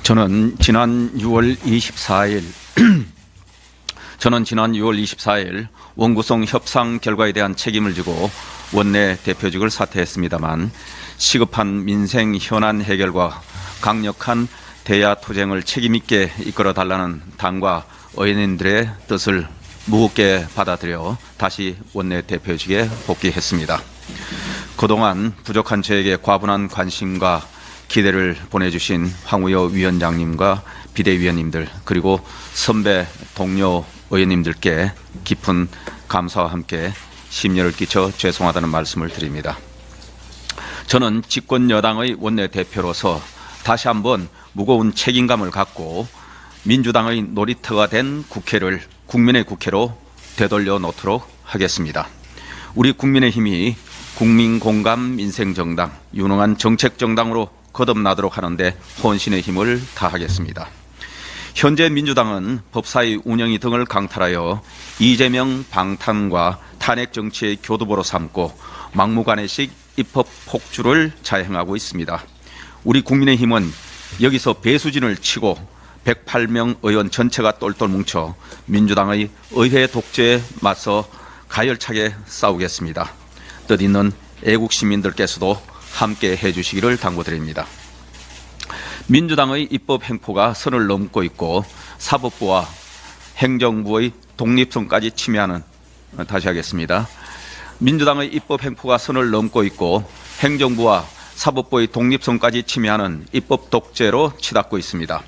저는 지난 6월 24일 원구성 협상 결과에 대한 책임을 지고 원내 대표직을 사퇴했습니다만, 시급한 민생 현안 해결과 강력한 대야 투쟁을 책임있게 이끌어달라는 당과 의원님들의 뜻을 무겁게 받아들여 다시 원내 대표직에 복귀했습니다. 그동안 부족한 저에게 과분한 관심과 기대를 보내주신 황우여 위원장님과 비대위원님들, 그리고 선배 동료 의원님들께 깊은 감사와 함께 심려를 끼쳐 죄송하다는 말씀을 드립니다. 저는 집권 여당의 원내대표로서 다시 한번 무거운 책임감을 갖고 민주당의 놀이터가 된 국회를 국민의 국회로 되돌려 놓도록 하겠습니다. 우리 국민의힘이 국민공감 민생정당, 유능한 정책정당으로 거듭나도록 하는데 혼신의 힘을 다하겠습니다. 현재 민주당은 법사위 운영위 등을 강탈하여 이재명 방탄과 탄핵 정치의 교두보로 삼고 막무가내식 입법 폭주를 자행하고 있습니다. 우리 국민의힘은 여기서 배수진을 치고 108명 의원 전체가 똘똘 뭉쳐 민주당의 의회 독재에 맞서 가열차게 싸우겠습니다. 뜻있는 애국 시민들께서도 함께 해주시기를 당부드립니다. 민주당의 입법 행포가 선을 넘고 있고 사법부와 행정부의 독립성까지 침해하는, 다시 하겠습니다. 민주당의 입법 행포가 선을 넘고 있고 행정부와 사법부의 독립성까지 침해하는 입법 독재로 치닫고 있습니다.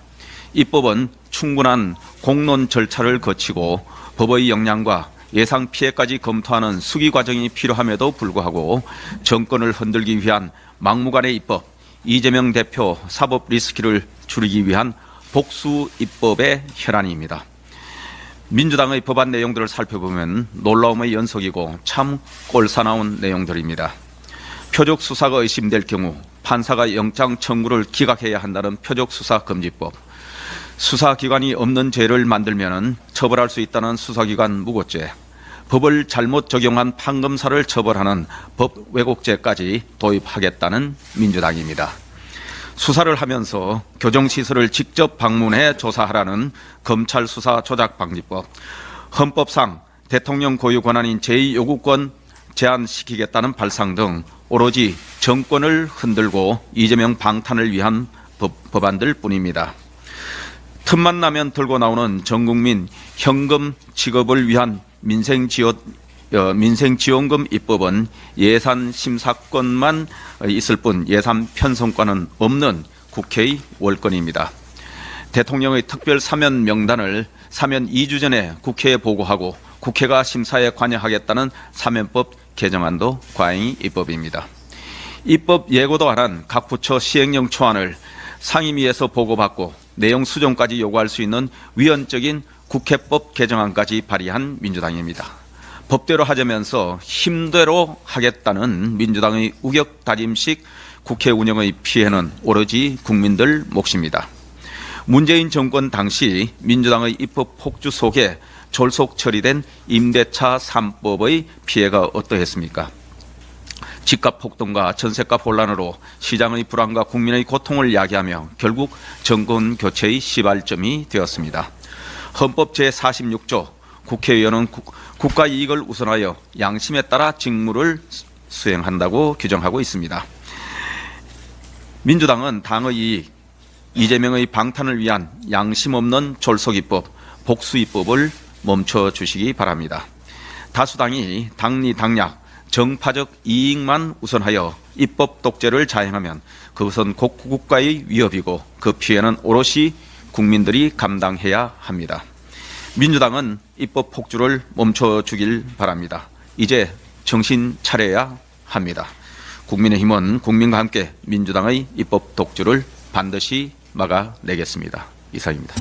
입법은 충분한 공론 절차를 거치고 법의 역량과 예상 피해까지 검토하는 수기 과정이 필요함에도 불구하고 정권을 흔들기 위한 막무가내 입법, 이재명 대표 사법 리스크를 줄이기 위한 복수 입법의 혈안입니다. 민주당의 법안 내용들을 살펴보면 놀라움의 연속이고 참 꼴사나운 내용들입니다. 표적 수사가 의심될 경우 판사가 영장 청구를 기각해야 한다는 표적수사금지법, 수사기관이 없는 죄를 만들면 처벌할 수 있다는 수사기관 무고죄, 법을 잘못 적용한 판검사를 처벌하는 법 왜곡죄까지 도입하겠다는 민주당입니다. 수사를 하면서 교정시설을 직접 방문해 조사하라는 검찰 수사 조작 방지법, 헌법상 대통령 고유 권한인 제2요구권 제한시키겠다는 발상 등 오로지 정권을 흔들고 이재명 방탄을 위한 법안들 뿐입니다. 틈만 나면 들고 나오는 전국민 현금 지급을 위한 민생지원금 입법은 예산 심사권만 있을 뿐 예산 편성권은 없는 국회의 월권입니다. 대통령의 특별 사면 명단을 사면 2주 전에 국회에 보고하고 국회가 심사에 관여하겠다는 사면법 개정안도 과잉 입법입니다. 입법 예고도 안 한 각 부처 시행령 초안을 상임위에서 보고받고 내용 수정까지 요구할 수 있는 위헌적인 국회법 개정안까지 발의한 민주당입니다. 법대로 하자면서 힘대로 하겠다는 민주당의 우격다짐식 국회 운영의 피해는 오로지 국민들 몫입니다. 문재인 정권 당시 민주당의 입법 폭주 속에 졸속 처리된 임대차 3법의 피해가 어떠했습니까? 집값 폭등과 전세값 혼란으로 시장의 불안과 국민의 고통을 야기하며 결국 정권 교체의 시발점이 되었습니다. 헌법 제46조 국회의원은 국가 이익을 우선하여 양심에 따라 직무를 수행한다고 규정하고 있습니다. 민주당은 당의 이익, 이재명의 방탄을 위한 양심 없는 졸속입법, 복수입법을 멈춰주시기 바랍니다. 다수당이 당리당략, 정파적 이익만 우선하여 입법 독재를 자행하면 그것은 국가의 위협이고 그 피해는 오롯이 국민들이 감당해야 합니다. 민주당은 입법 폭주를 멈춰주길 바랍니다. 이제 정신 차려야 합니다. 국민의힘은 국민과 함께 민주당의 입법 독주를 반드시 막아내겠습니다. 이상입니다.